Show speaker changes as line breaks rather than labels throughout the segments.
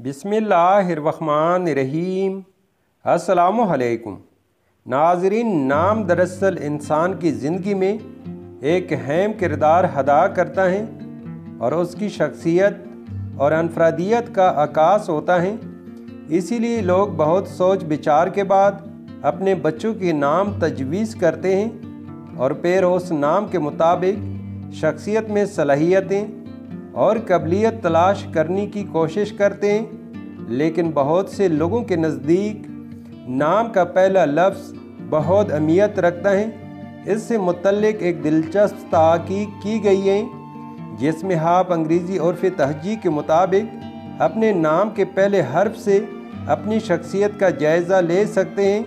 बिस्मिल्लाहिर्रहमानिर्रहीम। अस्सलामुअलैकुम नाज़रीन, नाम दरअसल इंसान की ज़िंदगी में एक अहम किरदार अदा करता है और उसकी शख्सियत और अनफरादियत का आकाश होता है। इसीलिए लोग बहुत सोच विचार के बाद अपने बच्चों के नाम तजवीज़ करते हैं और फिर उस नाम के मुताबिक शख्सियत में सलाहियतें और काबिलियत तलाश करने की कोशिश करते हैं। लेकिन बहुत से लोगों के नज़दीक नाम का पहला लफ्ज़ बहुत अहमियत रखता है। इससे मुतल्लिक एक दिलचस्प तहकीक की गई है जिसमें आप अंग्रेज़ी उर्फ़ तहज़ीब के मुताबिक अपने नाम के पहले हर्फ से अपनी शख्सियत का जायज़ा ले सकते हैं।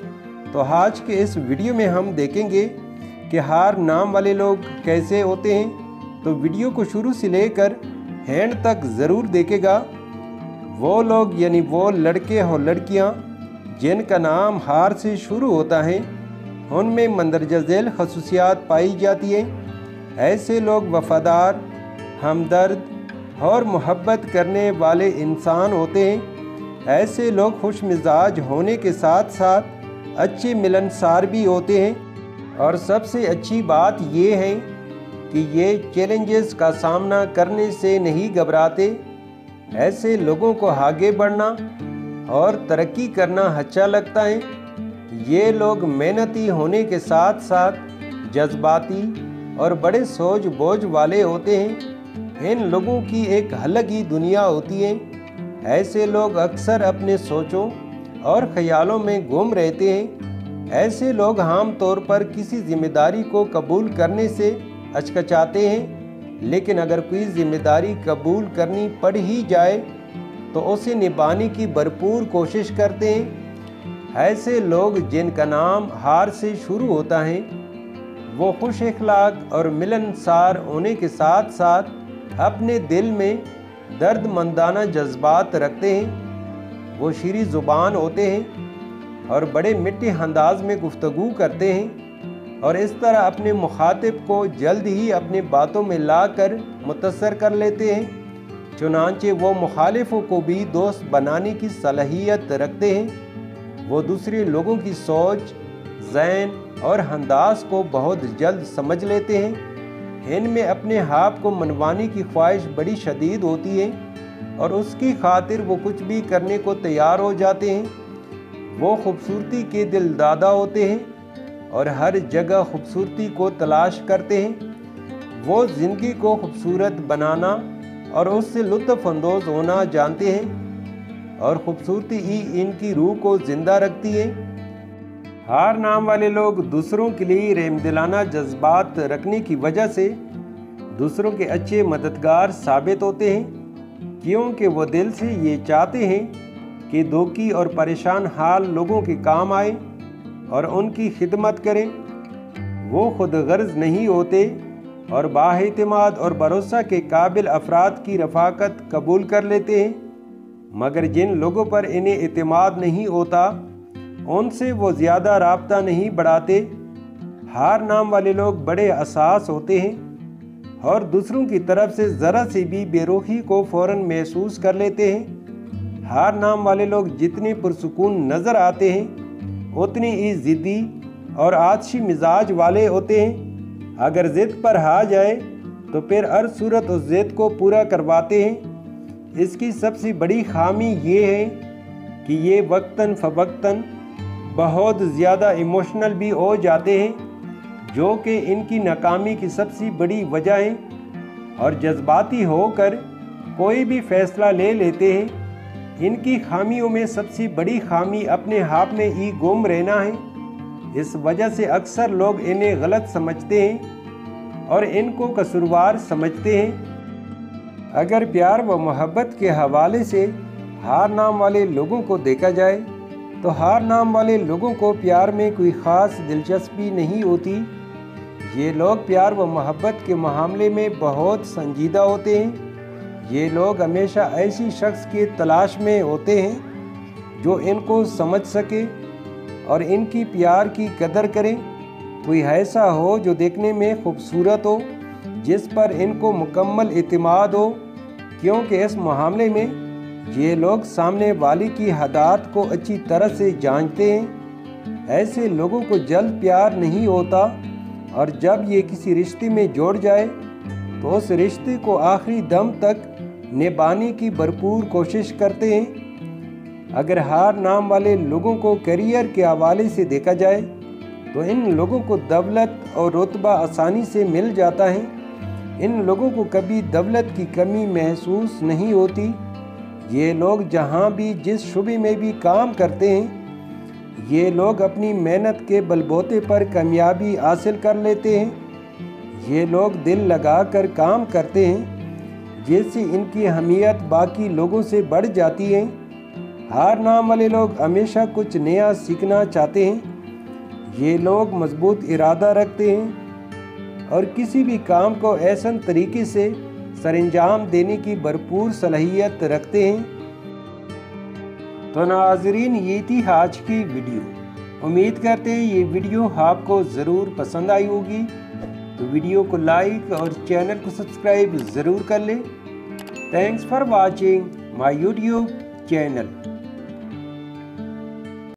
तो आज के इस वीडियो में हम देखेंगे कि हर नाम वाले लोग कैसे होते हैं। तो वीडियो को शुरू से लेकर एंड तक ज़रूर देखेगा। वो लोग यानी वो लड़के और लड़कियां जिनका नाम हार से शुरू होता है उनमें मंदरजा झेल खसूसियात पाई जाती हैं। ऐसे लोग वफ़ादार, हमदर्द और मोहब्बत करने वाले इंसान होते हैं। ऐसे लोग खुश मिजाज होने के साथ साथ अच्छे मिलनसार भी होते हैं और सबसे अच्छी बात ये है कि ये चैलेंजेस का सामना करने से नहीं घबराते। ऐसे लोगों को आगे बढ़ना और तरक्की करना अच्छा लगता है। ये लोग मेहनती होने के साथ साथ जज्बाती और बड़े सोच बोझ वाले होते हैं। इन लोगों की एक अलग ही दुनिया होती है। ऐसे लोग अक्सर अपने सोचों और ख्यालों में गुम रहते हैं। ऐसे लोग आम तौर पर किसी जिम्मेदारी को कबूल करने से हचकचाते हैं, लेकिन अगर कोई जिम्मेदारी कबूल करनी पड़ ही जाए तो उसे निभाने की भरपूर कोशिश करते हैं। ऐसे लोग जिनका नाम हार से शुरू होता है वो खुश अखलाक और मिलनसार होने के साथ साथ अपने दिल में दर्दमंदाना जज्बात रखते हैं। वो शीरी ज़ुबान होते हैं और बड़े मीठे अंदाज में गुफ्तगू करते हैं और इस तरह अपने मुखातिब को जल्द ही अपनी बातों में लाकर मुतासर कर लेते हैं। चुनांचे वो मुखालिफों को भी दोस्त बनाने की सलाहियत रखते हैं। वो दूसरे लोगों की सोच, ज़हन और अंदाज को बहुत जल्द समझ लेते हैं। इनमें अपने आप को मनवाने की ख्वाहिश बड़ी शदीद होती है और उसकी खातिर वो कुछ भी करने को तैयार हो जाते हैं। वो खूबसूरती के दिलदादा होते हैं और हर जगह खूबसूरती को तलाश करते हैं। वो ज़िंदगी को खूबसूरत बनाना और उससे लुत्फ़ अंदोज़ होना जानते हैं और खूबसूरती ही इनकी रूह को ज़िंदा रखती है। हर नाम वाले लोग दूसरों के लिए रहमदिलाना जज्बात रखने की वजह से दूसरों के अच्छे मददगार साबित होते हैं, क्योंकि वो दिल से ये चाहते हैं कि दुखी और परेशान हाल लोगों के काम आए और उनकी खिदमत करें। वो खुद गर्ज नहीं होते और बाएतिमाद और भरोसा के काबिल अफराद की रफ़ाकत कबूल कर लेते हैं, मगर जिन लोगों पर इन्हें एतमाद नहीं होता उनसे वो ज़्यादा राब्ता नहीं बढ़ाते। हर नाम वाले लोग बड़े हसास होते हैं और दूसरों की तरफ से ज़रा से भी बेरुखी को फ़ौरन महसूस कर लेते हैं। हर नाम वाले लोग जितने पुरसुकून नज़र आते हैं उतनी ही ज़िद्दी और आतशी मिजाज वाले होते हैं। अगर ज़िद पर आ जाए तो फिर हर सूरत उस ज़िद को पूरा करवाते हैं। इसकी सबसे बड़ी खामी ये है कि ये वक्तन फ़वक्तन बहुत ज़्यादा इमोशनल भी हो जाते हैं, जो कि इनकी नाकामी की सबसे बड़ी वजह है, और जज्बाती होकर कोई भी फ़ैसला ले लेते हैं। इनकी खामियों में सबसे बड़ी खामी अपने आप में ही गुम रहना है। इस वजह से अक्सर लोग इन्हें गलत समझते हैं और इनको कसूरवार समझते हैं। अगर प्यार व मोहब्बत के हवाले से हर नाम वाले लोगों को देखा जाए तो हर नाम वाले लोगों को प्यार में कोई ख़ास दिलचस्पी नहीं होती। ये लोग प्यार व मोहब्बत के मामले में बहुत संजीदा होते हैं। ये लोग हमेशा ऐसी शख्स की तलाश में होते हैं जो इनको समझ सके और इनकी प्यार की कदर करे। कोई ऐसा हो जो देखने में खूबसूरत हो, जिस पर इनको मुकम्मल एतमाद हो, क्योंकि इस मामले में یہ لوگ سامنے والی کی عادات کو اچھی طرح سے جانتے ہیں۔ ایسے لوگوں کو جلد پیار نہیں ہوتا، اور جب یہ کسی رشتے میں جوڑ جائے تو اس رشتے کو آخری دم تک نبھانے کی بھرپور کوشش کرتے ہیں۔ اگر ہار نام والے لوگوں کو کیریئر کے حوالے سے دیکھا جائے تو ان لوگوں کو دولت اور رتبہ آسانی سے مل جاتا ہے۔ ان لوگوں کو کبھی دولت کی کمی محسوس نہیں ہوتی۔ یہ لوگ جہاں بھی جس شعبے میں بھی کام کرتے ہیں، یہ لوگ اپنی محنت کے بل بوتے پر کامیابی حاصل کر لیتے ہیں۔ یہ لوگ دل لگا کر کام کرتے ہیں، جس سے ان کی اہمیت باقی لوگوں سے بڑھ جاتی ہے۔ ہار نام والے لوگ ہمیشہ کچھ نیا سیکھنا چاہتے ہیں۔ یہ لوگ مضبوط ارادہ رکھتے ہیں اور کسی بھی کام کو احسن طریقے سے سر انجام دینے کی بھرپور صلاحیت رکھتے ہیں۔ تو ناظرین، یہ تھی آج کی ویڈیو۔ امید کرتے ہیں یہ ویڈیو آپ کو ضرور پسند آئی ہوگی، تو ویڈیو کو لائک اور چینل کو سبسکرائب ضرور کر لیں۔ Thanks for watching my YouTube channel.